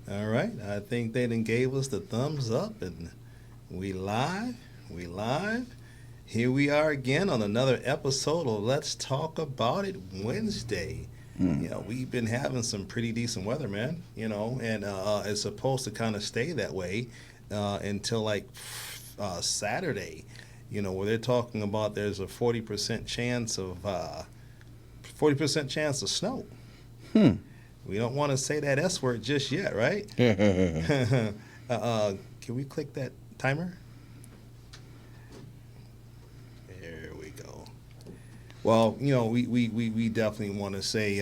All right. I think they done gave us the thumbs up, and we live. We live. Here we are again on another episode of Let's Talk About It Wednesday. Mm. We've been having some pretty decent weather, man. And it's supposed to kind of stay that way until like Saturday. Where they're talking about there's a 40% chance of snow. Hmm. We don't want to say that S word just yet, right? Can we click that timer? There we go. Well, we definitely want to say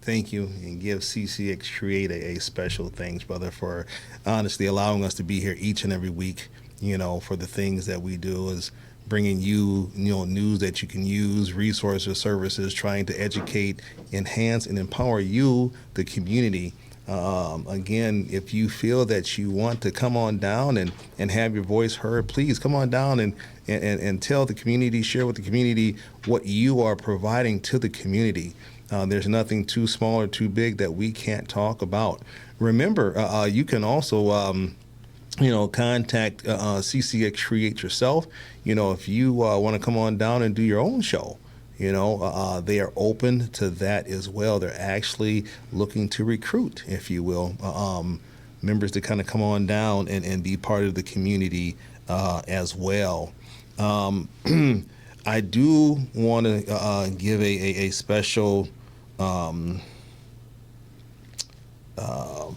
thank you and give CCX Create a special thanks, brother, for honestly allowing us to be here each and every week. For the things that we do is bringing you, news that you can use, resources, services, trying to educate, enhance, and empower you, the community. Again, if you feel that you want to come on down and have your voice heard, please come on down and tell the community, share with the community what you are providing to the community. There's nothing too small or too big that we can't talk about. Remember, you can also contact CCX Create yourself. If you want to come on down and do your own show, they are open to that as well. They're actually looking to recruit, if you will, members to kind of come on down and be part of the community as well. I do want to give a special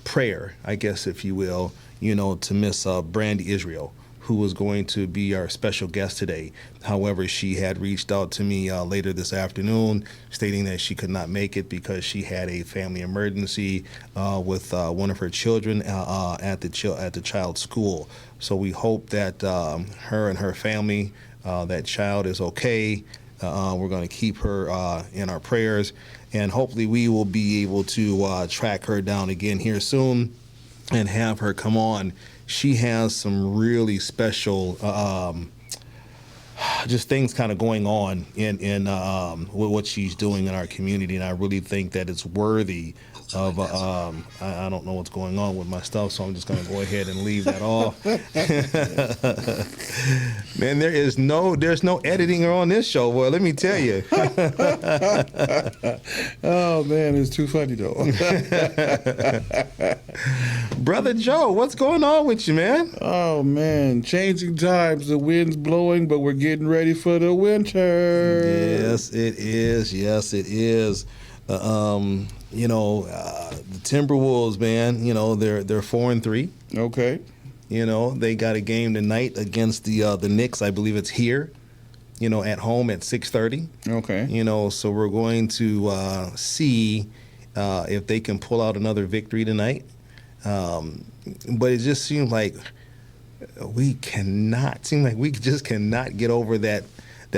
prayer, I guess, if you will, to Miss Brandy Israel, who was going to be our special guest today. However, she had reached out to me later this afternoon, stating that she could not make it because she had a family emergency with one of her children at the child's school. So we hope that her and her family, that child is okay. We're going to keep her in our prayers, and hopefully we will be able to track her down again here soon and have her come on. She has some really special just things kind of going on in with what she's doing in our community, and I really think that it's worthy of I don't know what's going on with my stuff, so I'm just going to go ahead and leave that off. Man, there's no editing on this show, boy, let me tell you. Oh man, it's too funny though. Brother Joe, what's going on with you, man? Oh man, changing times. The wind's blowing, but we're getting ready for the winter. Yes, it is. Yes, it is. The Timberwolves, man. They're 4-3. Okay. They got a game tonight against the Knicks. I believe it's here. At home at 6:30. Okay. So we're going to see if they can pull out another victory tonight. But it just seems like we just cannot get over that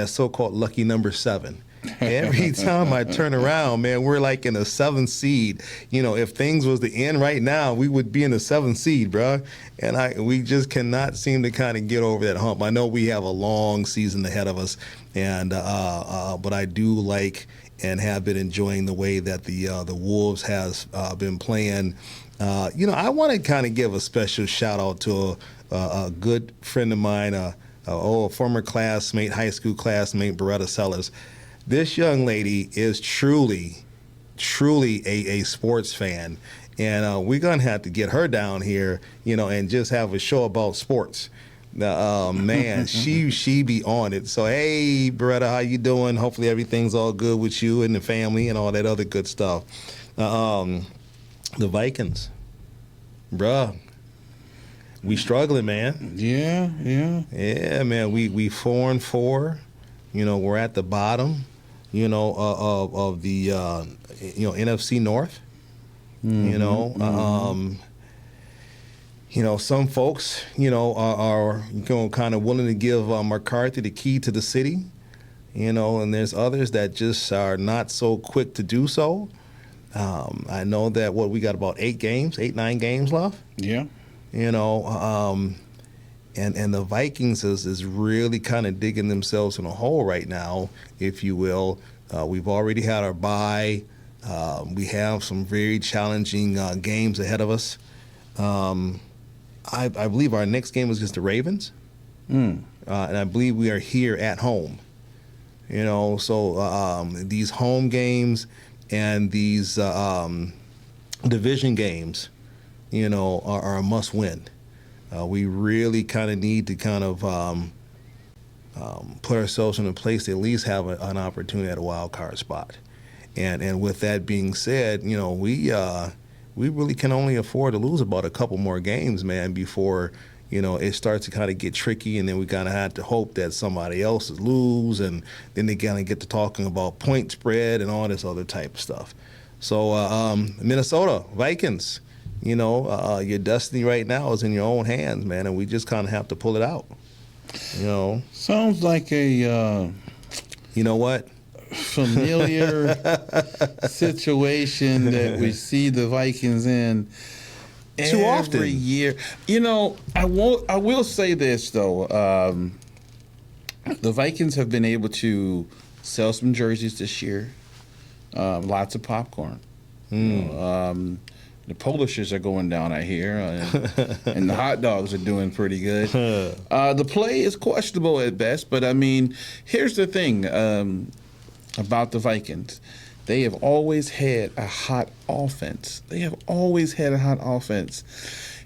so-called lucky number 7. Every time I turn around, man, we're like in a 7th seed. If things was to end right now, we would be in the 7th seed, bro. And we just cannot seem to kind of get over that hump. I know we have a long season ahead of us, and but I do like and have been enjoying the way that the Wolves has been playing. I want to kind of give a special shout out to a good friend of mine, a former classmate, high school classmate, Beretta Sellers. This young lady is truly a sports fan, and we're gonna have to get her down here, and just have a show about sports. Man, she be on it. So hey, Beretta, how you doing? Hopefully everything's all good with you and the family and all that other good stuff. The Vikings, bruh, we struggling, man. Yeah. Yeah, man. We 4-4. We're at the bottom. Of the NFC North. Some folks are kind of willing to give McCarthy the key to the city. And there's others that just are not so quick to do so. I know that we got about 8, 9 games left. Yeah. And the Vikings is really kind of digging themselves in a hole right now, if you will. We've already had our bye. We have some very challenging games ahead of us. I believe our next game is against the Ravens, and I believe we are here at home. So these home games and these division games, are a must win. We really kind of need to put ourselves in a place to at least have an opportunity at a wild card spot. And with that being said, we really can only afford to lose about a couple more games, man, before it starts to kind of get tricky, and then we kind of have to hope that somebody else lose, and then they kind of get to talking about point spread and all this other type of stuff. So Minnesota Vikings, your destiny right now is in your own hands, man, and we just kind of have to pull it out. Sounds like a you know what? Familiar situation that we see the Vikings in too often every year. I will say this though. The Vikings have been able to sell some jerseys this year. Lots of popcorn. The Polishers are going down, I hear, and the hot dogs are doing pretty good. The play is questionable at best, but I mean, here's the thing about the Vikings. They have always had a hot offense.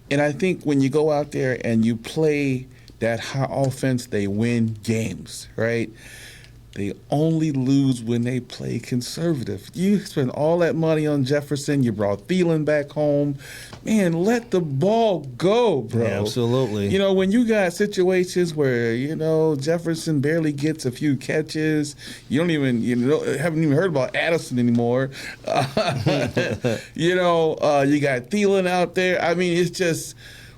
And I think when you go out there and you play that hot offense, they win games, right? They only lose when they play conservative. You spend all that money on Jefferson. You brought Thielen back home. Man, let the ball go, bro. Yeah, absolutely. When you got situations where, Jefferson barely gets a few catches, you don't even, haven't even heard about Addison anymore. You got Thielen out there. I mean, it's just...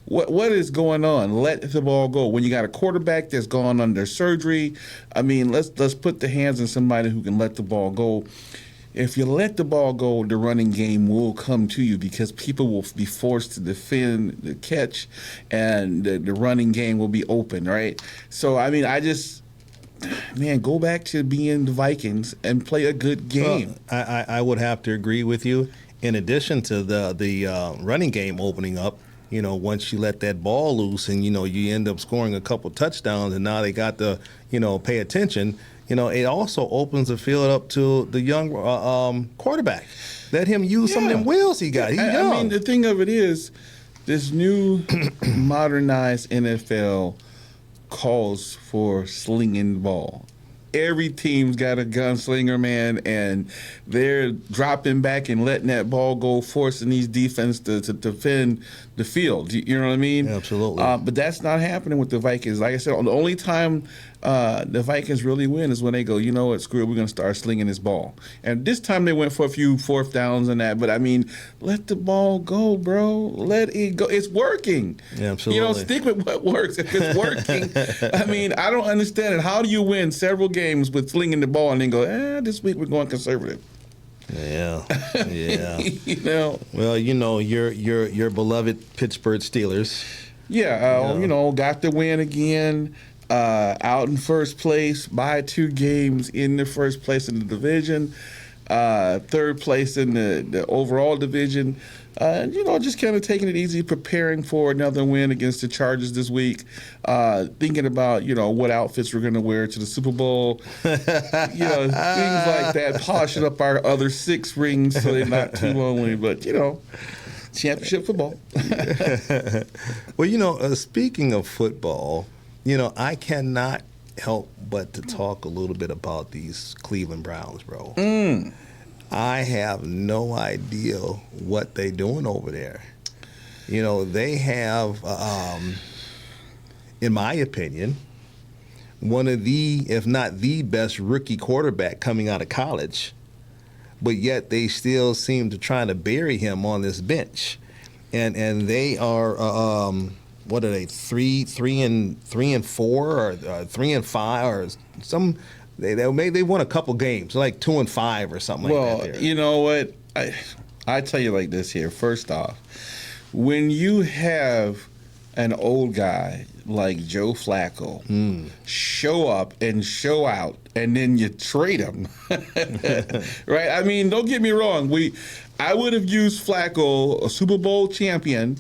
What is going on? Let the ball go. When you got a quarterback that's gone under surgery, I mean, let's put the hands on somebody who can let the ball go. If you let the ball go, the running game will come to you because people will be forced to defend the catch, and the running game will be open, right? So, I mean, go back to being the Vikings and play a good game. Well, I would have to agree with you. In addition to the running game opening up, once you let that ball loose and, you end up scoring a couple touchdowns and now they got to, pay attention, it also opens the field up to the young quarterback. Let him use some of them wheels he got. He's young. I mean, the thing of it is, this new modernized NFL calls for slinging the ball. Every team's got a gunslinger, man, and they're dropping back and letting that ball go, forcing these defense to defend the field. You know what I mean? Absolutely. But that's not happening with the Vikings. Like I said, the only time the Vikings really win is when they go, you know what, screw it, we're going to start slinging this ball. And this time they went for a few fourth downs and that. But, I mean, let the ball go, bro. Let it go. It's working. Yeah, absolutely. Stick with what works. If it's working, I mean, I don't understand it. How do you win several games with slinging the ball and then go, this week we're going conservative? Yeah. Well, your beloved Pittsburgh Steelers. Got the win again. Out in first place by 2 games in the first place in the division, third place in the overall division. Just kind of taking it easy, preparing for another win against the Chargers this week. Thinking about, what outfits we're going to wear to the Super Bowl. Things like that, polishing up our other 6 rings so they're not too lonely. But, championship football. Well, speaking of football, I cannot help but to talk a little bit about these Cleveland Browns, bro. I have no idea what they're doing over there. They have, in my opinion, one of the, if not the best rookie quarterback coming out of college, but yet they still seem to try to bury him on this bench. And they are... what are they? 3-4 or 3-5 or some? They won a couple games, like 2-5 or something like that. Well, you know what? I tell you like this here. First off, when you have an old guy like Joe Flacco show up and show out, and then you trade him, right? I mean, don't get me wrong. I would have used Flacco, a Super Bowl champion,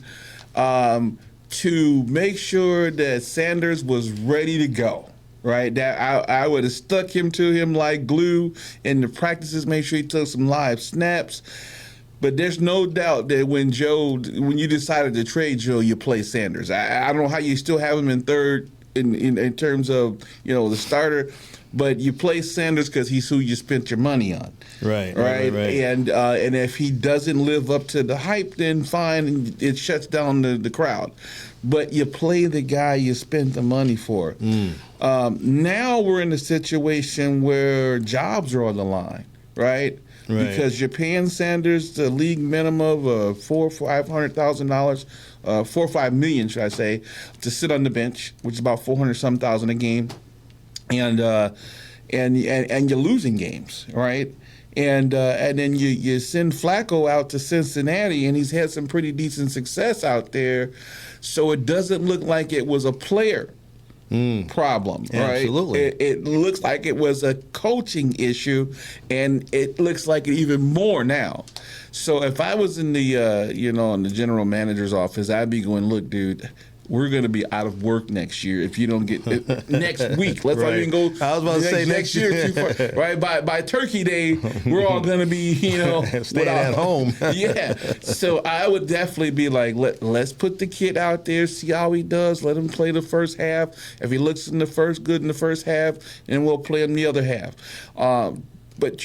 to make sure that Sanders was ready to go. Right, that I would have stuck him to him like glue in the practices, make sure he took some live snaps. But there's no doubt that when you decided to trade Joe, you play Sanders. I don't know how you still have him in third in terms of the starter, but you play Sanders because he's who you spent your money on. Right. And if he doesn't live up to the hype, then fine, it shuts down the crowd. But you play the guy you spent the money for. Now we're in a situation where jobs are on the line, right? Because you're paying Sanders the league minimum of $400,000, $4 or $5 million, should I say, to sit on the bench, which is about $400,000 a game, and you're losing games, right? And then you send Flacco out to Cincinnati, and he's had some pretty decent success out there, so it doesn't look like it was a player problem, right? Absolutely. It looks like it was a coaching issue, and it looks like it even more now. So if I was in the in the general manager's office, I'd be going, look, dude, we're going to be out of work next year if you don't get next week. Let's not even go. I was about to say next year. Right by Turkey Day, we're all going to be staying at home. Yeah. So I would definitely be like, let's put the kid out there, see how he does. Let him play the first half. If he looks good in the first half, then we'll play him the other half. But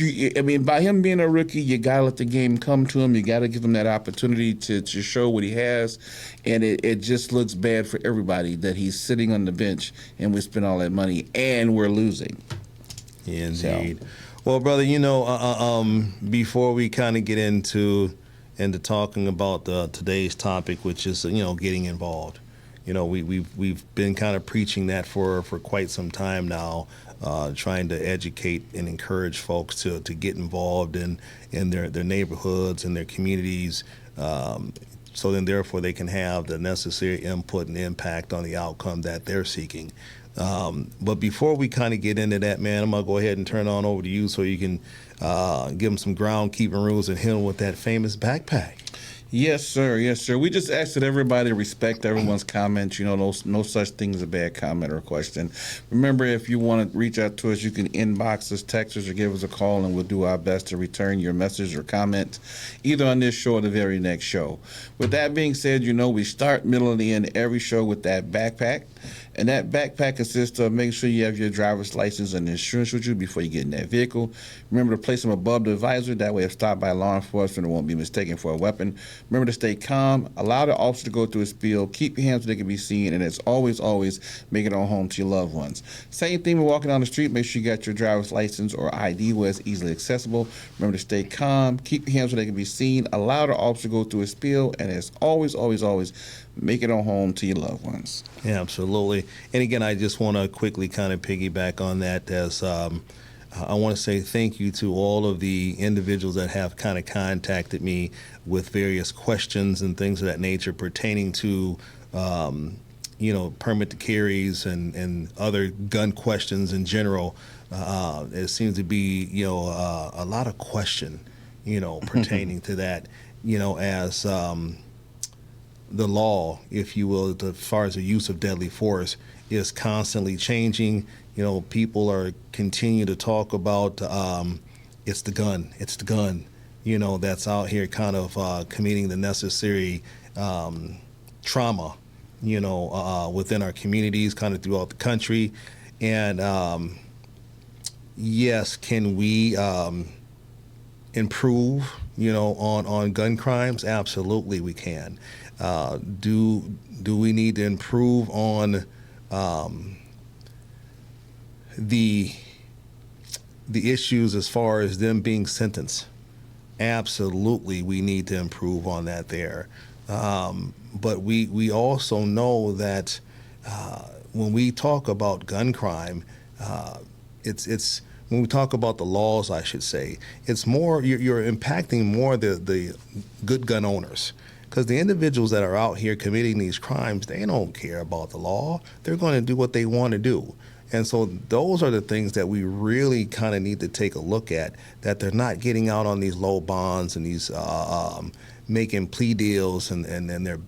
by him being a rookie, you gotta let the game come to him. You gotta give him that opportunity to show what he has, and it just looks bad for everybody that he's sitting on the bench and we spend all that money and we're losing. Yeah, indeed. So. Well, brother, before we kind of get into talking about today's topic, which is getting involved. We've been kind of preaching that for quite some time now. Trying to educate and encourage folks to get involved in their neighborhoods and their communities, so then therefore they can have the necessary input and impact on the outcome that they're seeking. But before we kind of get into that, man, I'm going to go ahead and turn on over to you so you can give them some groundkeeping rules and hit them with that famous backpack. Yes, sir. Yes, sir. We just ask that everybody respect everyone's comments. No such thing as a bad comment or a question. Remember, if you want to reach out to us, you can inbox us, text us, or give us a call, and we'll do our best to return your message or comment either on this show or the very next show. With that being said, we start, middle, and end every show with that backpack. And that backpack consists of making sure you have your driver's license and insurance with you before you get in that vehicle. Remember to place them above the visor. That way, if stopped by law enforcement, it won't be mistaken for a weapon. Remember to stay calm. Allow the officer to go through his spiel. Keep your hands so they can be seen. And as always, make it on home to your loved ones. Same thing when walking down the street. Make sure you got your driver's license or ID where it's easily accessible. Remember to stay calm. Keep your hands so they can be seen. Allow the officer to go through his spiel. And as always, make it on home to your loved ones. Yeah, absolutely. And again, I just want to quickly kind of piggyback on that as I want to say thank you to all of the individuals that have kind of contacted me with various questions and things of that nature pertaining to, permit to carries and other gun questions in general. It seems to be, a lot of question, pertaining to that, as the law, if you will, as far as the use of deadly force is constantly changing. People are continue to talk about it's the gun, that's out here kind of committing the necessary trauma, within our communities, kind of throughout the country. And yes, can we improve, on gun crimes? Absolutely, we can. Do we need to improve on the issues as far as them being sentenced? Absolutely, we need to improve on that there. But we also know that when we talk about gun crime, it's when we talk about the laws, I should say, it's more you're impacting more the good gun owners. because the individuals that are out here committing these crimes, they don't care about the law. They're going to do what they want to do. And so those are the things that we really kind of need to take a look at, that they're not getting out on these low bonds and these making plea deals, and they're,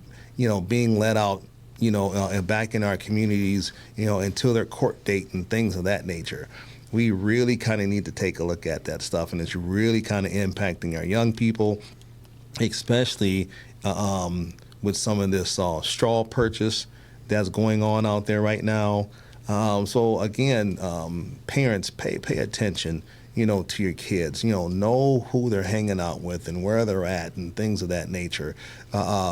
being let out, and back in our communities, until their court date and things of that nature. We really kind of need to take a look at that stuff, and it's really kind of impacting our young people, especially with some of this straw purchase that's going on out there right now. So again, parents, pay attention, to your kids. Know who they're hanging out with and where they're at and things of that nature.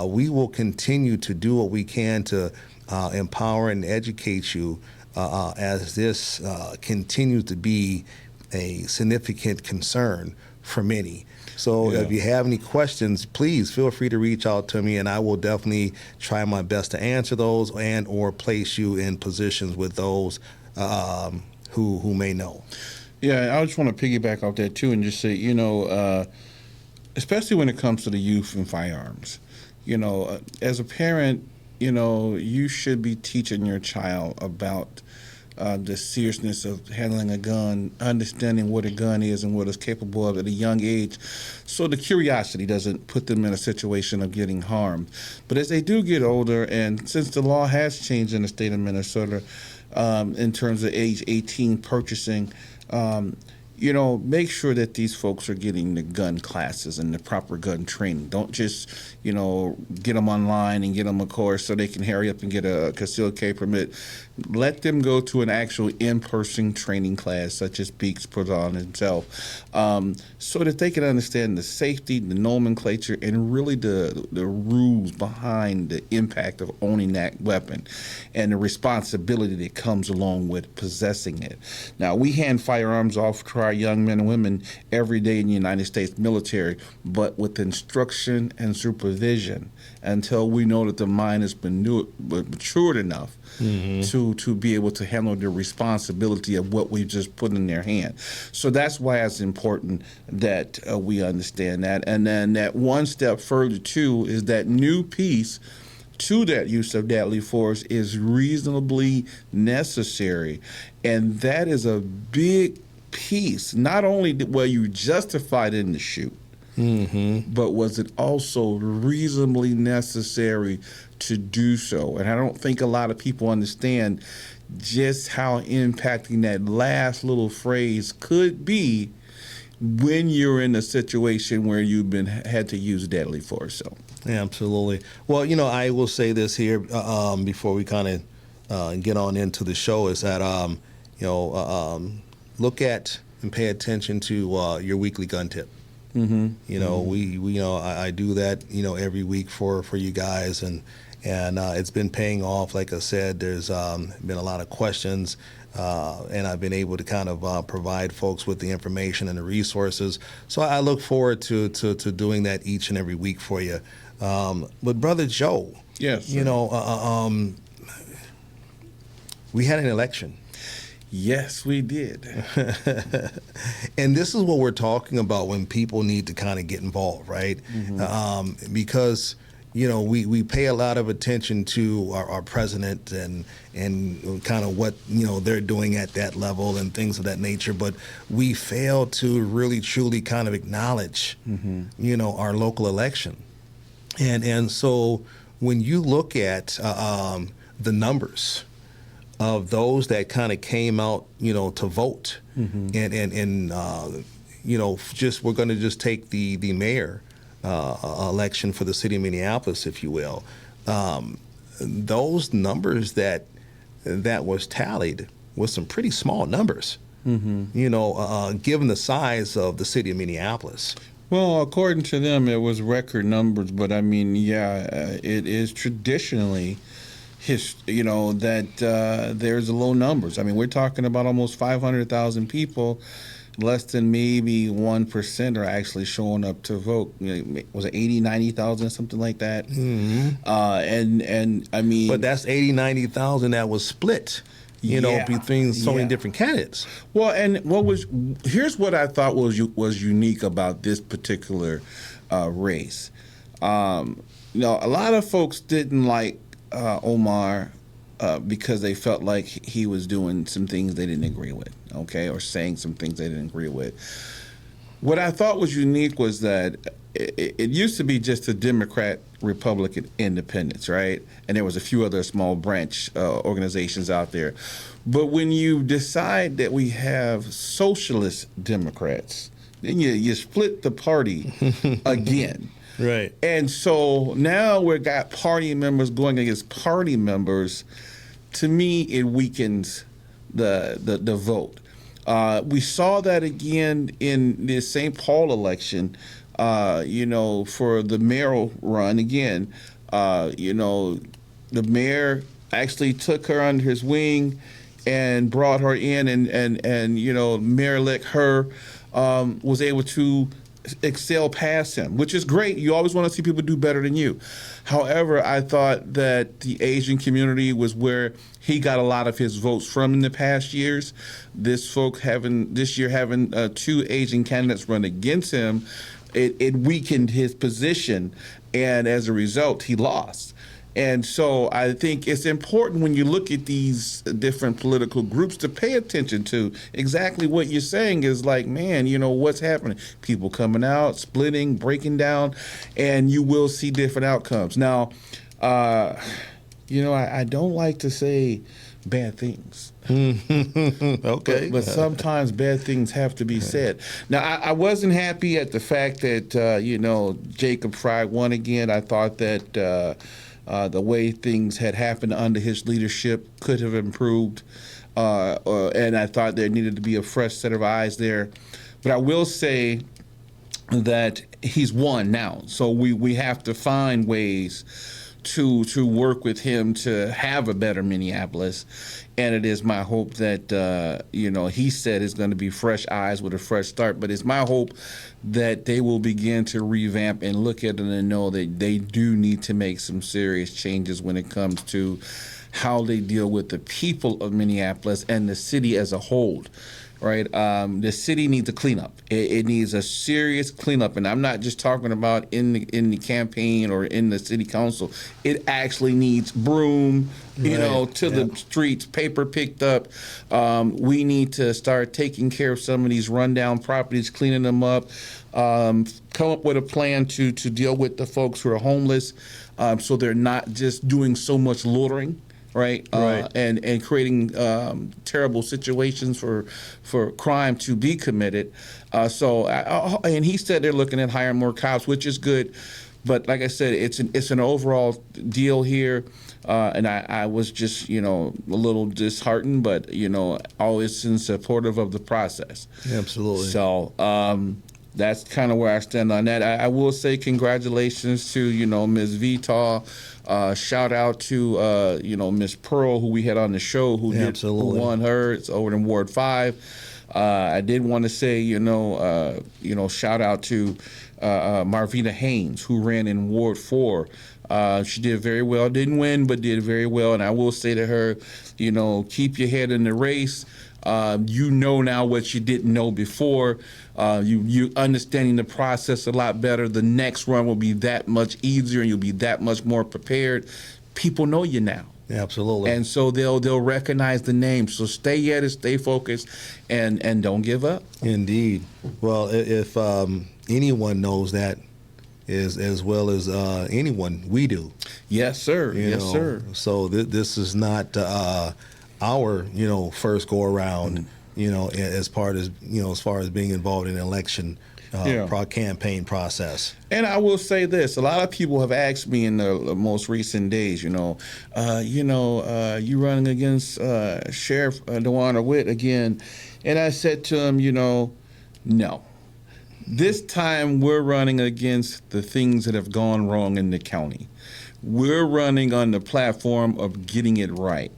We will continue to do what we can to empower and educate you as this continues to be a significant concern for many. So if you have any questions, please feel free to reach out to me, and I will definitely try my best to answer those and or place you in positions with those who may know. Yeah, I just want to piggyback off that too and just say, especially when it comes to the youth and firearms, as a parent, you should be teaching your child about the seriousness of handling a gun, understanding what a gun is and what it's capable of at a young age, so the curiosity doesn't put them in a situation of getting harmed. But as they do get older, and since the law has changed in the state of Minnesota in terms of age 18 purchasing, make sure that these folks are getting the gun classes and the proper gun training. Don't just, get them online and get them a course so they can hurry up and get a concealed carry permit. Let them go to an actual in-person training class, such as Beeks put on himself, so that they can understand the safety, the nomenclature, and really the rules behind the impact of owning that weapon and the responsibility that comes along with possessing it. Now, we hand firearms off to our young men and women every day in the United States military, but with instruction and supervision until we know that the mind has been matured enough to be able to handle the responsibility of what we've just put in their hand. So that's why it's important that we understand that. And then that one step further, too, is that new piece to that use of deadly force is reasonably necessary. And that is a big piece. Not only were you justified in the shoot, but was it also reasonably necessary to do so? And I don't think a lot of people understand just how impacting that last little phrase could be when you're in a situation where you've had to use deadly force. So, yeah, absolutely. Well, I will say this here before we kind of get on into the show, is that look at and pay attention to your weekly gun tip. I do that every week for you guys, and it's been paying off. Like I said, there's been a lot of questions, and I've been able to kind of provide folks with the information and the resources. So I look forward to doing that each and every week for you. But Brother Joe, yes, we had an election. Yes, we did. And this is what we're talking about when people need to kind of get involved, right? Because, we pay a lot of attention to our president and kind of what, they're doing at that level and things of that nature. But we fail to really, truly kind of acknowledge, our local election. And so when you look at the numbers of those that kind of came out, to vote, and just we're going to just take the mayor election for the city of Minneapolis, if you will. Those numbers that was tallied was some pretty small numbers, given the size of the city of Minneapolis. Well, according to them, it was record numbers, but I mean, it is traditionally that there's low numbers. I mean, we're talking about almost 500,000 people. Less than maybe 1% are actually showing up to vote. Was it 80, 90,000, something like that? And I mean, but that's 80, 90,000 that was split, between so many different candidates. Well, and here's what I thought was unique about this particular race. a lot of folks didn't like Omar because they felt like he was doing some things they didn't agree with, okay, or saying some things they didn't agree with. What I thought was unique was that it used to be just a Democrat, Republican, Independents, right? And there was a few other small branch organizations out there. But when you decide that we have socialist Democrats, then you split the party again. Right. And so now we've got party members going against party members. To me, it weakens the vote. We saw that again in the St. Paul election, for the mayoral run again. The mayor actually took her under his wing and brought her in, and Mayor-elect her was able to excel past him, which is great. You always want to see people do better than you. However, I thought that the Asian community was where he got a lot of his votes from in the past years. This year having two Asian candidates run against him, it weakened his position, and as a result, he lost. And so I think it's important when you look at these different political groups to pay attention to exactly what you're saying is like, man, what's happening? People coming out, splitting, breaking down, and you will see different outcomes. Now, I don't like to say bad things. Okay. But sometimes bad things have to be said. Now, I wasn't happy at the fact that, Jacob Fry won again. I thought that the way things had happened under his leadership could have improved, and I thought there needed to be a fresh set of eyes there. But I will say that he's won now, so we have to find ways to work with him to have a better Minneapolis. And it is my hope that, he said it's going to be fresh eyes with a fresh start. But it's my hope that they will begin to revamp and look at it and know that they do need to make some serious changes when it comes to how they deal with the people of Minneapolis and the city as a whole. Right, the city needs a cleanup. It needs a serious cleanup, and I'm not just talking about in the campaign or in the city council. It actually needs broom, the streets, paper picked up. We need to start taking care of some of these rundown properties, cleaning them up. Come up with a plan to deal with the folks who are homeless, so they're not just doing so much loitering. Right, and creating terrible situations for crime to be committed. And he said they're looking at hiring more cops, which is good. But like I said, it's an overall deal here, and I was just a little disheartened, but always in supportive of the process. Absolutely. So. That's kind of where I stand on that. I will say congratulations to, Ms. Vitaw. Shout out to, Ms. Pearl, who we had on the show, who won her. It's over in Ward 5. I did want to say, shout out to Marvina Haynes, who ran in Ward 4. She did very well. Didn't win, but did very well. And I will say to her, keep your head in the race. Now what you didn't know before. You understanding the process a lot better. The next run will be that much easier, and you'll be that much more prepared. People know you now. Absolutely. And so they'll recognize the name. So stay at it, stay focused, and don't give up. Indeed. Well, if anyone knows that as well as anyone, we do. Yes, sir. Yes, sir. So this is not our first go around, as far as being involved in an election campaign process. And I will say this: a lot of people have asked me in the most recent days, you running against Sheriff DeWanna Witt again, and I said to him, no. This time we're running against the things that have gone wrong in the county. We're running on the platform of getting it right.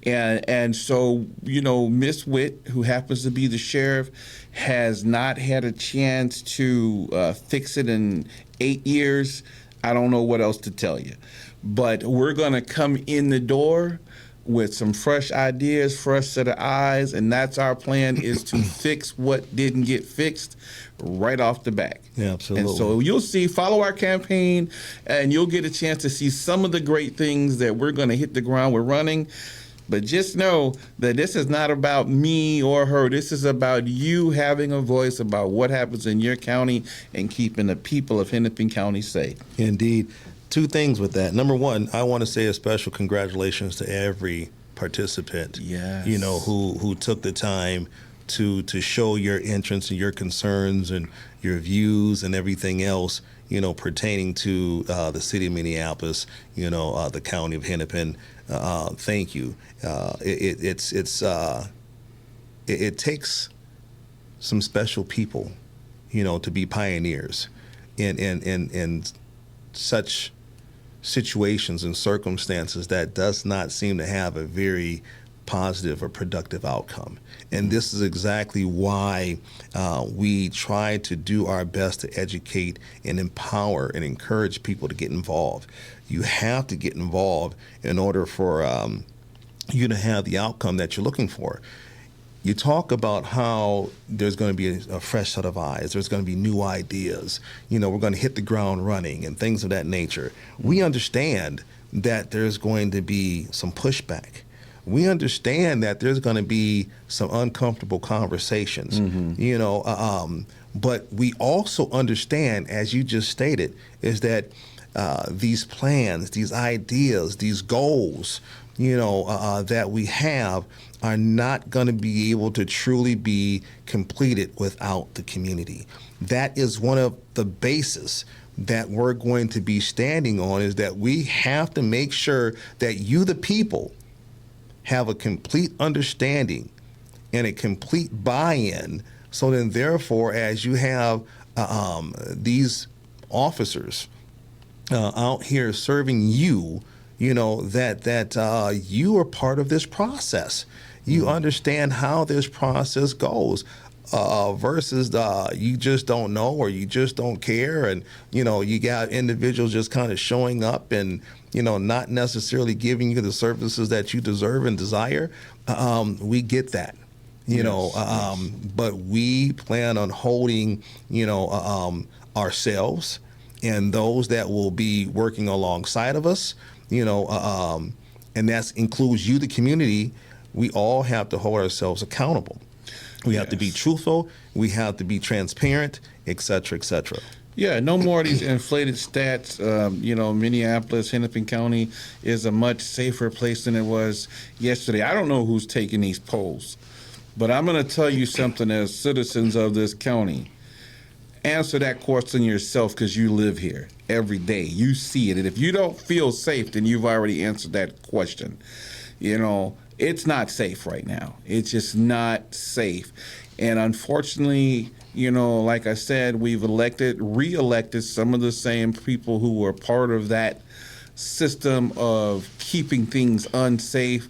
And so, Miss Witt, who happens to be the sheriff, has not had a chance to fix it in 8 years. I don't know what else to tell you. But we're going to come in the door with some fresh ideas, fresh set of eyes, and that's our plan, is to fix what didn't get fixed right off the back. Yeah, absolutely. And so you'll see, follow our campaign, and you'll get a chance to see some of the great things that we're going to hit the ground with running. But just know that this is not about me or her. This is about you having a voice about what happens in your county and keeping the people of Hennepin County safe. Indeed. Two things with that. Number one, I want to say a special congratulations to every participant, Yes. who took the time to show your interest and your concerns and your views and everything else, pertaining to the city of Minneapolis, the county of Hennepin. Thank you. It takes some special people, to be pioneers in such situations and circumstances that does not seem to have a very positive or productive outcome. And this is exactly why we try to do our best to educate and empower and encourage people to get involved. You have to get involved in order for you to have the outcome that you're looking for. You talk about how there's going to be a fresh set of eyes. There's going to be new ideas. We're going to hit the ground running and things of that nature. We understand that there's going to be some pushback. We understand that there's going to be some uncomfortable conversations, but we also understand, as you just stated, is that these plans, these ideas, these goals, that we have are not going to be able to truly be completed without the community. That is one of the bases that we're going to be standing on, is that we have to make sure that you, the people, have a complete understanding and a complete buy-in. So then, therefore, as you have these officers out here serving you, that you are part of this process. You understand how this process goes, versus you just don't know, or you just don't care, and you got individuals just kind of showing up and not necessarily giving you the services that you deserve and desire. We get that, but we plan on holding ourselves and those that will be working alongside of us, and that includes you, the community. We all have to hold ourselves accountable. We have to be truthful. We have to be transparent, et cetera, et cetera. Yeah, no more of these inflated stats. Minneapolis, Hennepin County is a much safer place than it was yesterday. I don't know who's taking these polls, but I'm going to tell you something as citizens of this county. Answer that question yourself, because you live here every day. You see it. And if you don't feel safe, then you've already answered that question. It's not safe right now. It's just not safe. And unfortunately, like I said, we've re-elected some of the same people who were part of that system of keeping things unsafe.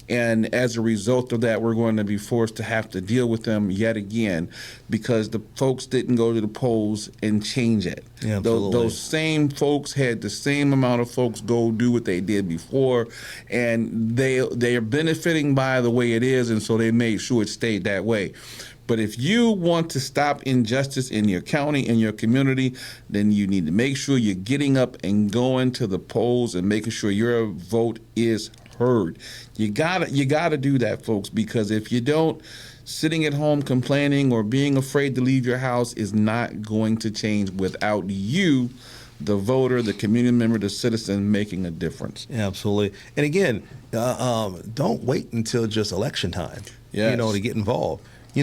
And as a result of that, we're going to be forced to have to deal with them yet again, because the folks didn't go to the polls and change it. Yeah, those same folks had the same amount of folks go do what they did before, and they are benefiting by the way it is, and so they made sure it stayed that way. But if you want to stop injustice in your county and your community, then you need to make sure you're getting up and going to the polls and making sure your vote is heard. You gotta do that, folks, because if you don't, sitting at home complaining or being afraid to leave your house is not going to change without you, the voter, the community member, the citizen, making a difference. Absolutely. And again, don't wait until just election time, to get involved. You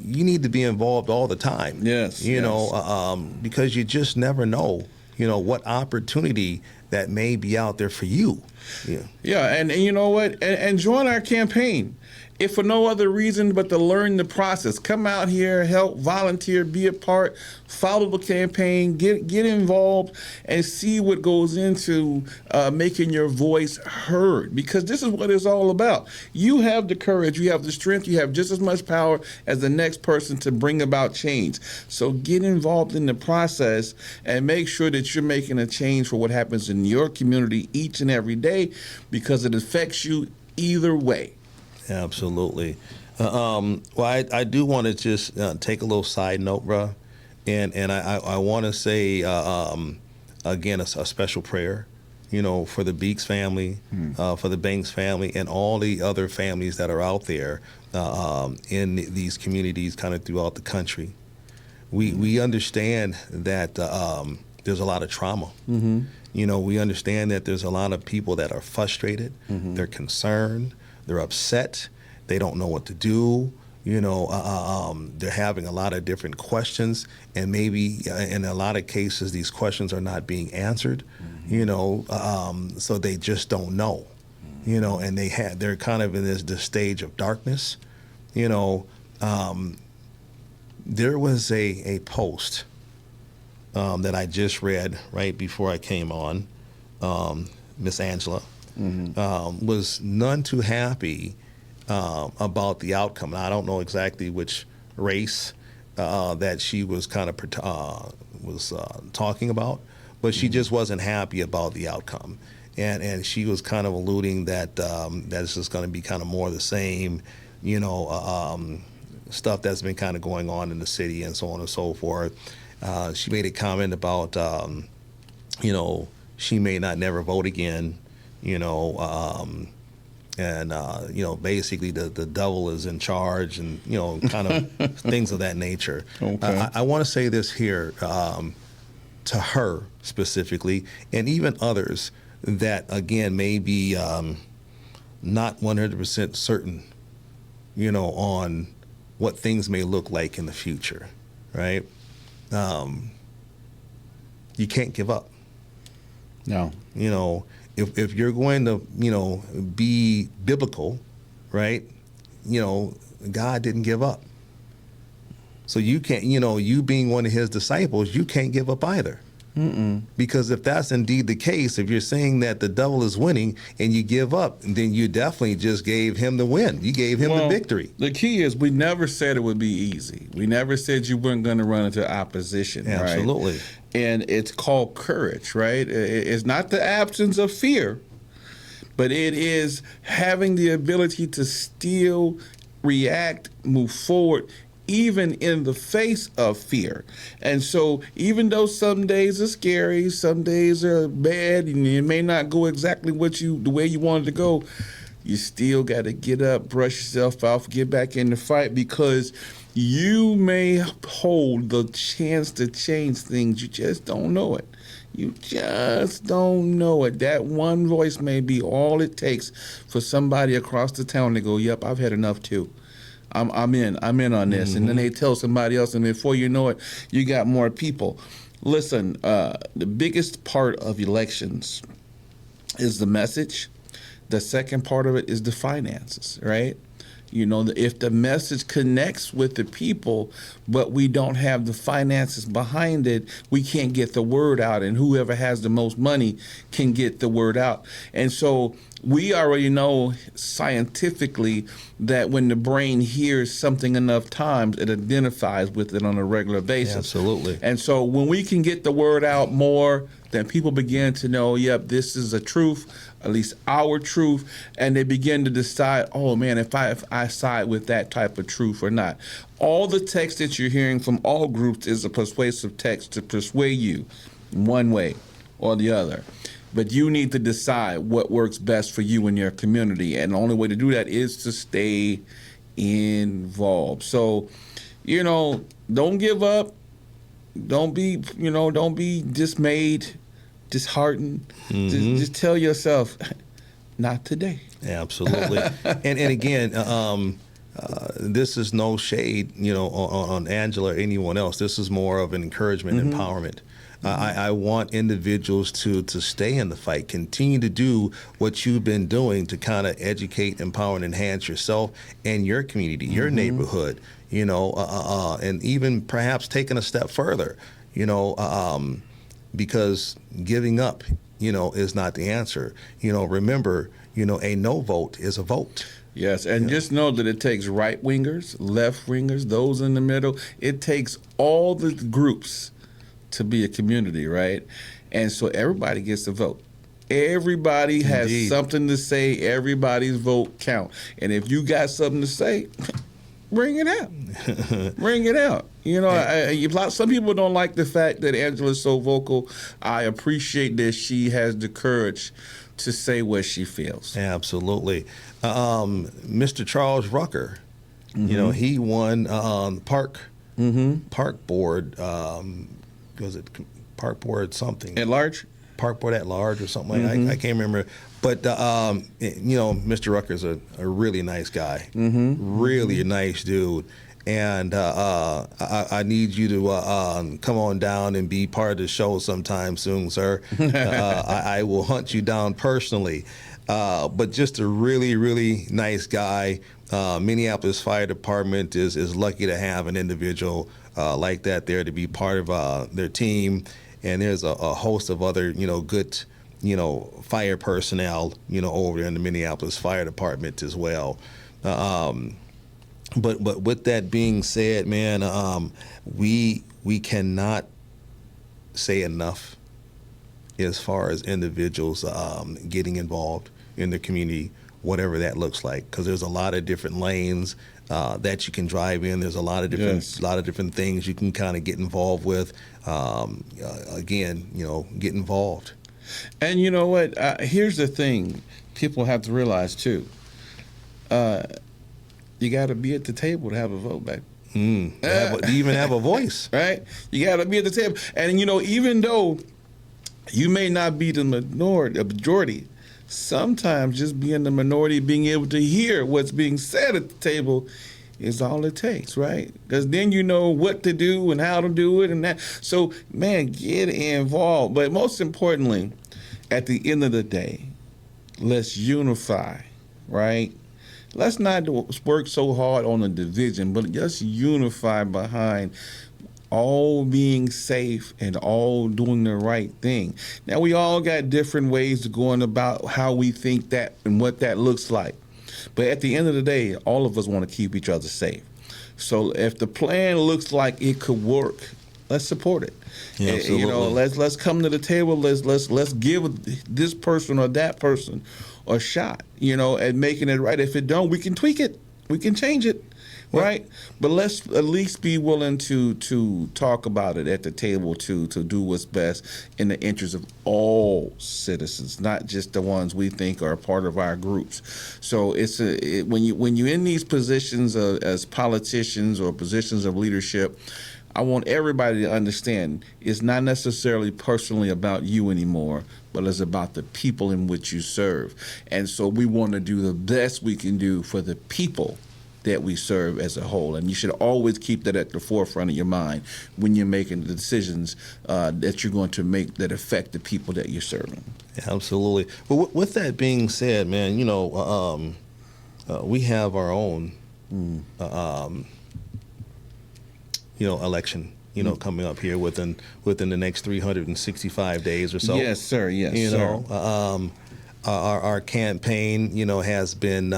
need to be involved all the time. Yes. Because you just never know, what opportunity that may be out there for you. Yeah, and you know what? And join our campaign. If for no other reason but to learn the process. Come out here, help, volunteer, be a part, follow the campaign, get involved, and see what goes into making your voice heard. Because this is what it's all about. You have the courage, you have the strength, you have just as much power as the next person to bring about change. So get involved in the process and make sure that you're making a change for what happens in your community each and every day, because it affects you either way. Absolutely. Well, I do want to just take a little side note, bro, and I want to say again a special prayer, for the Beeks family, for the Banks family, and all the other families that are out there in these communities, kind of throughout the country. We understand that there's a lot of trauma. We understand that there's a lot of people that are frustrated, they're concerned, they're upset, they don't know what to do. They're having a lot of different questions, and maybe in a lot of cases these questions are not being answered. So they just don't know. And they're kind of in this stage of darkness. There was a post that I just read right before I came on. Miss Angela was none too happy about the outcome. I don't know exactly which race that she was kind of talking about, but she just wasn't happy about the outcome. And she was kind of alluding that it's just going to be kind of more of the same, stuff that's been kind of going on in the city and so on and so forth. She made a comment about, she may not never vote again, basically the devil is in charge and, kind of things of that nature. Okay. I want to say this here to her specifically, and even others that, again, may be not 100% certain, on what things may look like in the future, right? You can't give up. No. If you're going to, be biblical, right? God didn't give up. So you can't, you being one of his disciples, you can't give up either. Because if that's indeed the case, if you're saying that the devil is winning and you give up, then you definitely just gave him the win. You gave him the victory. The key is we never said it would be easy. We never said you weren't going to run into opposition. Absolutely. Right? And it's called courage, right? It's not the absence of fear, but it is having the ability to still react, move forward, even in the face of fear. And so even though some days are scary, some days are bad, and it may not go exactly the way you wanted to go, you still got to get up, brush yourself off, get back in the fight, because you may hold the chance to change things. You just don't know it. You just don't know it. That one voice may be all it takes for somebody across the town to go, yep, I've had enough too. I'm in on this. And then they tell somebody else, and before you know it, you got more people. Listen, the biggest part of elections is the message. The second part of it is the finances, right? If the message connects with the people, but we don't have the finances behind it, we can't get the word out, and whoever has the most money can get the word out. And so we already know scientifically that when the brain hears something enough times, it identifies with it on a regular basis. Yeah, absolutely. And so when we can get the word out more, then people begin to know, yep, this is a truth, at least our truth, and they begin to decide, oh man, if I side with that type of truth or not. All the text that you're hearing from all groups is a persuasive text to persuade you one way or the other. But you need to decide what works best for you and your community, and the only way to do that is to stay involved. So, don't give up. Don't be dismayed, disheartened. Just tell yourself, not today. Absolutely. and again, this is no shade, on Angela or anyone else. This is more of an encouragement, empowerment. I want individuals to stay in the fight, continue to do what you've been doing to kind of educate, empower, and enhance yourself and your community, your neighborhood, and even perhaps taking a step further, because giving up, is not the answer. Remember, a no vote is a vote. Yes, and just know that it takes right-wingers, left-wingers, those in the middle. It takes all the groups to be a community, right? And so everybody gets to vote. Everybody has Indeed. something to say. Everybody's vote count. And if you got something to say, bring it out. Bring it out. You know, some people don't like the fact that Angela's so vocal. I appreciate that she has the courage to say what she feels. Absolutely. Mr. Charles Rucker, you know, he won park board. Was it park board something? At large? Park board at large or something like that. I can't remember. But, you know, Mr. Rucker's a really nice guy. Really a nice dude. And I need you to come on down and be part of the show sometime soon, sir. I will hunt you down personally. But just a really, really nice guy. Minneapolis Fire Department is lucky to have an individual like that there to be part of their team. And there's a host of other, you know, good, you know, fire personnel, you know, over there in the Minneapolis Fire Department as well. But with that being said, man, we cannot say enough as far as individuals getting involved in the community, whatever that looks like, because there's a lot of different lanes that you can drive in. There's a lot of different things you can kind of get involved with. Again, you know, get involved. And you know what? Here's the thing: people have to realize too. You got to be at the table to have a vote back. To even have a voice, right? You got to be at the table, and you know, even though you may not be the majority, sometimes just being the minority, being able to hear what's being said at the table, is all it takes, right? Because then you know what to do and how to do it, and that. So, man, get involved. But most importantly, at the end of the day, let's unify, right? Let's not work so hard on the division, but just unify behind all being safe and all doing the right thing. Now, we all got different ways of going about how we think that and what that looks like. But at the end of the day, all of us want to keep each other safe. So if the plan looks like it could work, let's support it. Yeah, absolutely. You know, let's come to the table. Let's give this person or that person a shot, you know, at making it right. If it don't, we can tweak it. We can change it, right? But let's at least be willing to talk about it at the table to do what's best in the interest of all citizens, not just the ones we think are part of our groups. So when you're in these positions as politicians or positions of leadership, I want everybody to understand it's not necessarily personally about you anymore, but it's about the people in which you serve. And so we want to do the best we can do for the people that we serve as a whole. And you should always keep that at the forefront of your mind when you're making the decisions that you're going to make that affect the people that you're serving. Absolutely. But with that being said, man, you know, we have our own you know, election, you know, coming up here within the next 365 days or so. Yes, sir. Yes, you sir. know, our campaign, you know, has been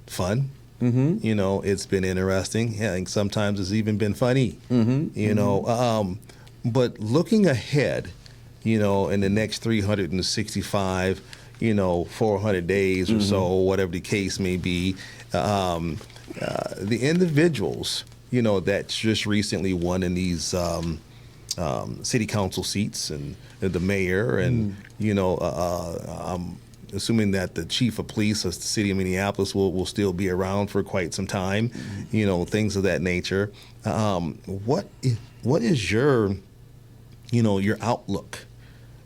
fun. You know, it's been interesting. I think sometimes it's even been funny. You know, but looking ahead, you know, in the next 365, you know, 400 days or so, whatever the case may be, the individuals, you know, that just recently won in these city council seats and the mayor and, you know, I'm assuming that the chief of police of the city of Minneapolis will still be around for quite some time, you know, things of that nature. What is your, you know, your outlook,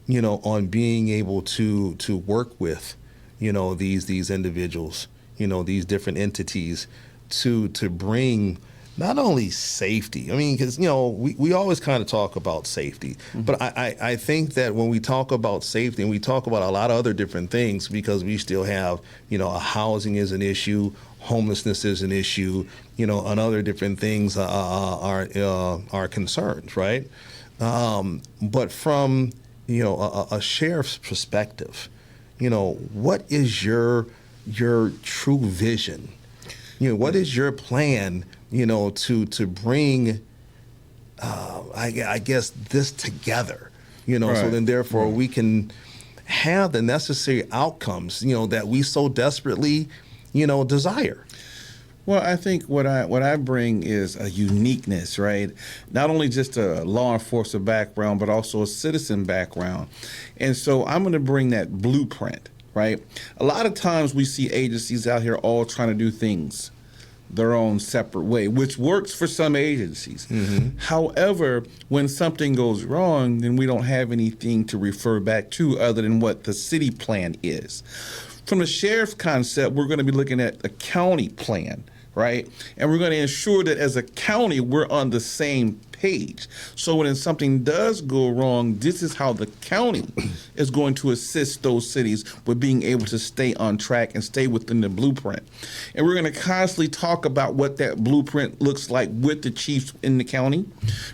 you know, on being able to work with, you know, these individuals, you know, these different entities to bring not only safety, I mean, because, you know, we always kind of talk about safety, but I think that when we talk about safety and we talk about a lot of other different things, because we still have, you know, housing is an issue, homelessness is an issue, you know, and other different things are concerns, right? But from, you know, a sheriff's perspective, you know, what is your true vision? You know, what is your plan, you know, to bring, I guess, this together, you know, so then therefore we can have the necessary outcomes, that we so desperately, desire. Well, I think what I bring is a uniqueness, right? Not only just a law enforcement background, but also a citizen background. And so I'm going to bring that blueprint, right? A lot of times we see agencies out here all trying to do things their own separate way, which works for some agencies. Mm-hmm. However, when something goes wrong, then we don't have anything to refer back to other than what the city plan is. From the sheriff's concept, we're going to be looking at the county plan, right? And we're going to ensure that as a county, we're on the same page. So when something does go wrong, this is how the county is going to assist those cities with being able to stay on track and stay within the blueprint. And we're going to constantly talk about what that blueprint looks like with the chiefs in the county.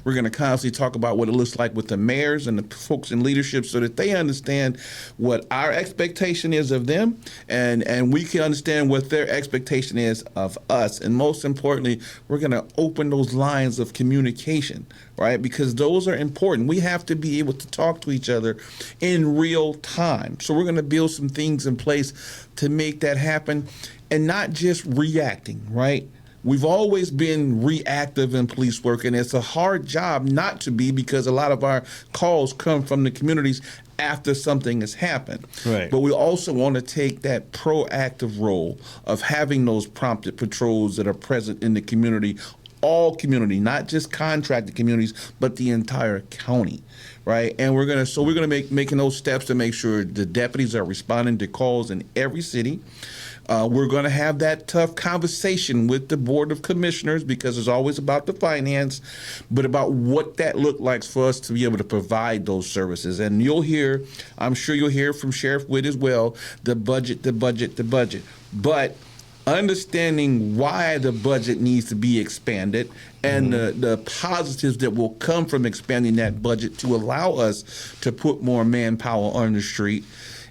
We're going to constantly talk about what it looks like with the mayors and the folks in leadership so that they understand what our expectation is of them, and we can understand what their expectation is of us. And most importantly, we're going to open those lines of communication, right? Because those are important. We have to be able to talk to each other in real time. So we're going to build some things in place to make that happen and not just reacting, right? We've always been reactive in police work, and it's a hard job not to be because a lot of our calls come from the communities after something has happened. Right. But we also want to take that proactive role of having those prompted patrols that are present in the community, all community, not just contracted communities, but the entire county, right? And we're gonna making those steps to make sure the deputies are responding to calls in every city. We're going to have that tough conversation with the Board of Commissioners because it's always about the finance, but about what that looked like for us to be able to provide those services. And I'm sure you'll hear from Sheriff Witt as well, the budget. But understanding why the budget needs to be expanded and the positives that will come from expanding that budget to allow us to put more manpower on the street,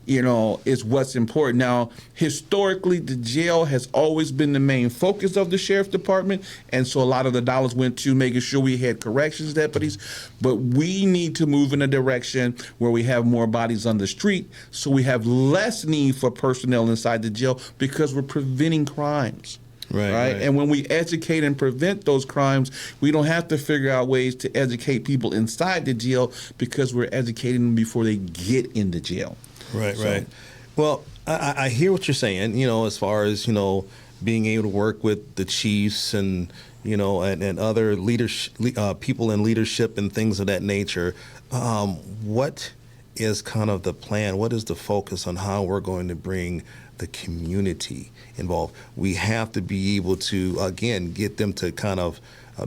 is what's important. Now, historically, the jail has always been the main focus of the sheriff's department, and so a lot of the dollars went to making sure we had corrections deputies, but we need to move in a direction where we have more bodies on the street, so we have less need for personnel inside the jail because we're preventing crimes. Right. And when we educate and prevent those crimes, we don't have to figure out ways to educate people inside the jail because we're educating them before they get into jail. Right. Well, I hear what you're saying, as far as, being able to work with the chiefs and, and other people in leadership and things of that nature. What is kind of the plan? What is the focus on how we're going to bring the community involved? We have to be able to, again, get them to kind of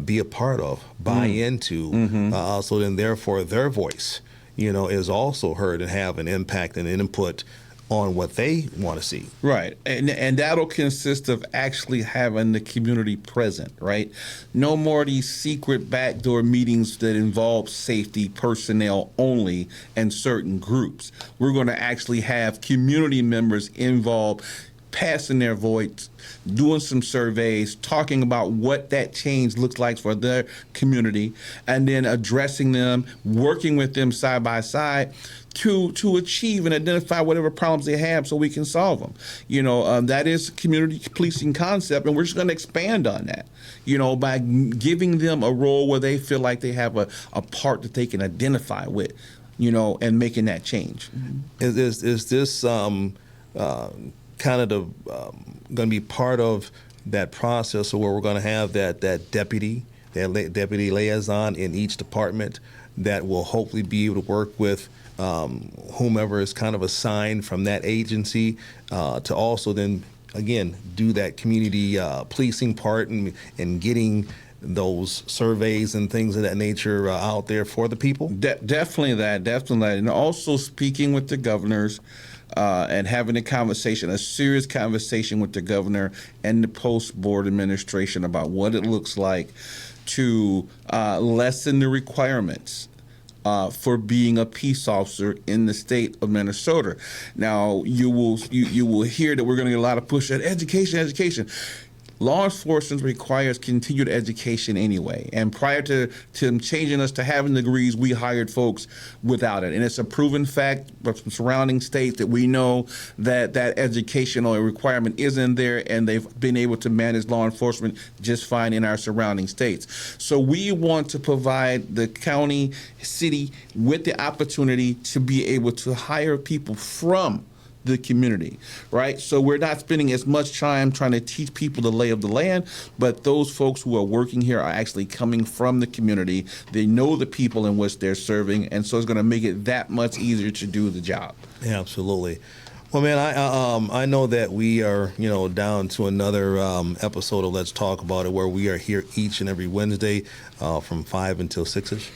be a part of, buy into, so then therefore their voice is also heard and have an impact and an input on what they want to see. Right. And that'll consist of actually having the community present, right? No more of these secret backdoor meetings that involve safety personnel only and certain groups. We're going to actually have community members involved, passing their voice, doing some surveys, talking about what that change looks like for their community, and then addressing them, working with them side by side to achieve and identify whatever problems they have so we can solve them. That is community policing concept, and we're just going to expand on that, by giving them a role where they feel like they have a part that they can identify with, and making that change. Is this kind of going to be part of that process, or where we're going to have that deputy liaison in each department that will hopefully be able to work with whomever is kind of assigned from that agency to also then, again, do that community policing part and getting those surveys and things of that nature out there for the people? Definitely that. And also speaking with the governors, and having a serious conversation with the governor and the post-board administration about what it looks like to lessen the requirements for being a peace officer in the state of Minnesota. Now, you will hear that we're going to get a lot of push at education. law enforcement requires continued education anyway. And prior to them changing us to having degrees, we hired folks without it. And it's a proven fact from surrounding states that we know that that educational requirement is in there, and they've been able to manage law enforcement just fine in our surrounding states. So we want to provide the county, city with the opportunity to be able to hire people from the community, right? So we're not spending as much time trying to teach people the lay of the land, but those folks who are working here are actually coming from the community. They know the people in which they're serving, and so it's going to make it that much easier to do the job. Yeah, absolutely. Well, man, I know that we are, down to another episode of Let's Talk About It, where we are here each and every Wednesday from 5 until 6ish.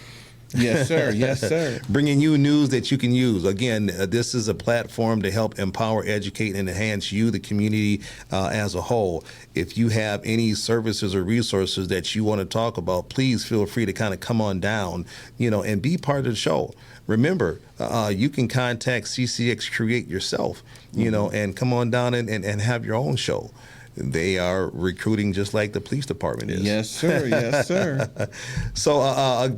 Yes, sir. Yes, sir. Bringing you news that you can use. Again, this is a platform to help empower, educate, and enhance you, the community as a whole. If you have any services or resources that you want to talk about, please feel free to kind of come on down, and be part of the show. Remember, you can contact CCX Create yourself, and come on down and have your own show. They are recruiting just like the police department is. Yes, sir. Yes, sir. So,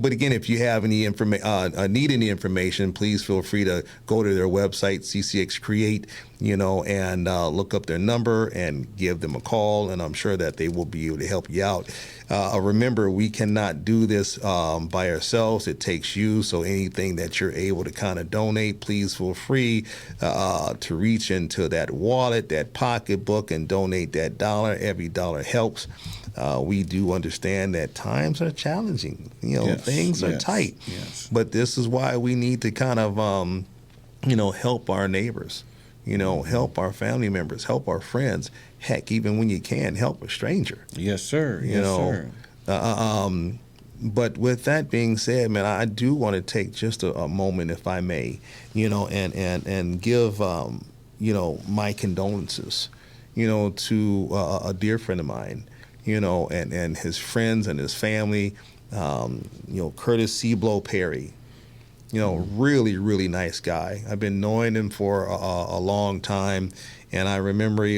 but again, if you have any need any information, please feel free to go to their website, CCX Create, and look up their number and give them a call, and I'm sure that they will be able to help you out. Remember, we cannot do this by ourselves. It takes you. So anything that you're able to kind of donate, please feel free to reach into that wallet, that pocketbook, and donate that dollar. Every dollar helps. We do understand that times are challenging. Yes, things are tight. Yes. But this is why we need to kind of, help our neighbors. Help our family members, help our friends. Heck, even when you can, help a stranger. Yes, sir. Yes, sir. But with that being said, man, I do want to take just a moment, if I may, and give, my condolences, to a dear friend of mine, and his friends and his family, Curtis Seablow Perry. Really, really nice guy. I've been knowing him for a long time, and I remember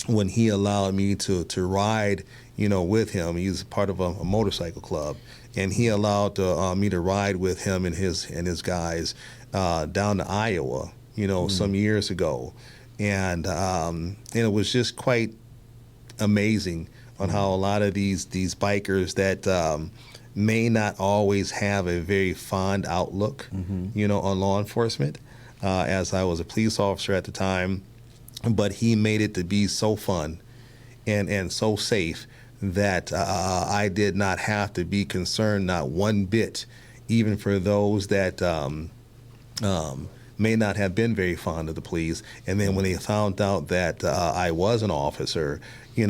when he allowed me to ride, with him. He's part of a motorcycle club, and he allowed me to ride with him and his guys down to Iowa, some years ago, and it was just quite amazing on how a lot of these bikers that may not always have a very fond outlook, on law enforcement, as I was a police officer at the time, but he made it to be so fun and so safe that I did not have to be concerned, not one bit, even for those that may not have been very fond of the police. And then when they found out that I was an officer, it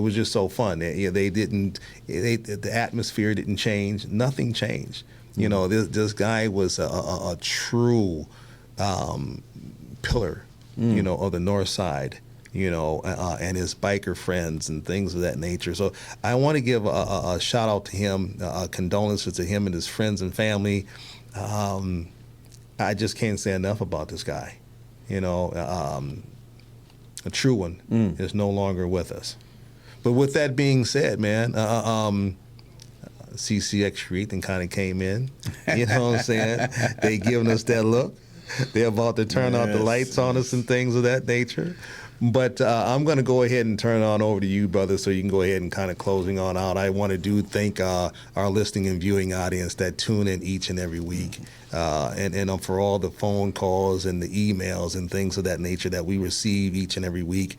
was just so fun. The atmosphere didn't change. Nothing changed. This guy was a true pillar, of the North Side, and his biker friends and things of that nature. So I want to give a shout out to him, condolences to him and his friends and family. I just can't say enough about this guy. A true one is no longer with us. But with that being said, man, CCX Create and kind of came in. You know what I'm saying? They giving us that look. They're about to turn out the lights on us and things of that nature. But I'm going to go ahead and turn it on over to you, brother, so you can go ahead and kind of closing on out. I want to thank our listening and viewing audience that tune in each and every week, and for all the phone calls and the emails and things of that nature that we receive each and every week.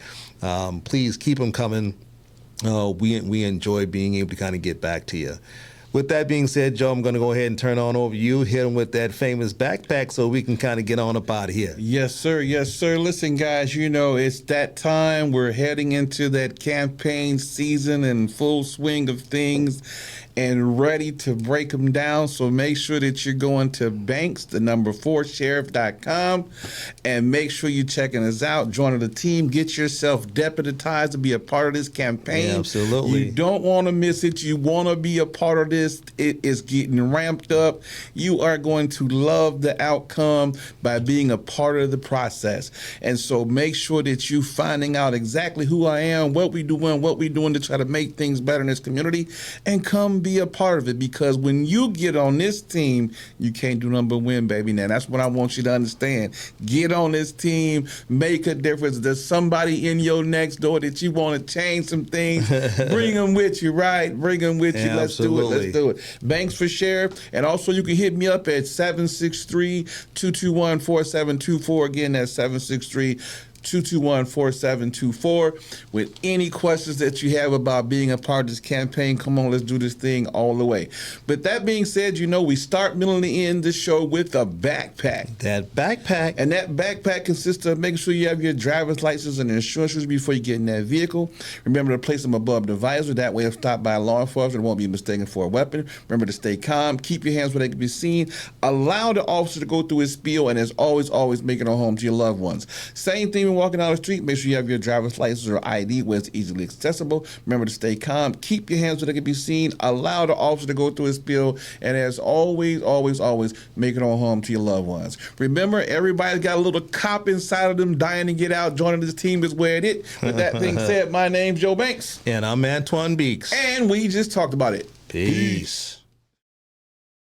Please keep them coming. We enjoy being able to kind of get back to you. With that being said, Joe, I'm going to go ahead and turn on over to you, hit him with that famous backpack so we can kind of get on up out of here. Yes, sir. Yes, sir. Listen, guys, it's that time. We're heading into that campaign season and full swing of things. and ready to break them down. So make sure that you're going to Banks, the number 4sheriff.com, and make sure you're checking us out, joining the team, get yourself deputized to be a part of this campaign. Yeah, absolutely. You don't want to miss it. You want to be a part of this. It is getting ramped up. You are going to love the outcome by being a part of the process. And so make sure that you finding out exactly who I am, what we doing to try to make things better in this community, and come be a part of it. Because when you get on this team, you can't do nothing but win, baby. Now that's what I want you to understand. Get on this team, make a difference. There's somebody in your next door that you want to change some things. Bring them with you, right? Bring them with you. Let's do it. Banks for Sheriff. And also you can hit me up at 763-221-4724. Again, that's 763-221-4724 with any questions that you have about being a part of this campaign. Come on, let's do this thing all the way. But that being said, we start, middle, and end the show with a backpack. That backpack. And that backpack consists of making sure you have your driver's license and insurance before you get in that vehicle. Remember to place them above the visor. That way, if stopped by law enforcement, it won't be mistaken for a weapon. Remember to stay calm. Keep your hands where they can be seen. Allow the officer to go through his spiel, and as always, make it on home to your loved ones. Same thing when walking down the street. Make sure you have your driver's license or ID where it's easily accessible. Remember to stay calm. Keep your hands where they can be seen. Allow the officer to go through his spiel, and as always, make it on home to your loved ones. Remember, everybody's got a little cop inside of them dying to get out. Joining this team is where it is. With that being said, my name's Joe Banks. And I'm Anthijuan Beeks. And we just talked about it. Peace.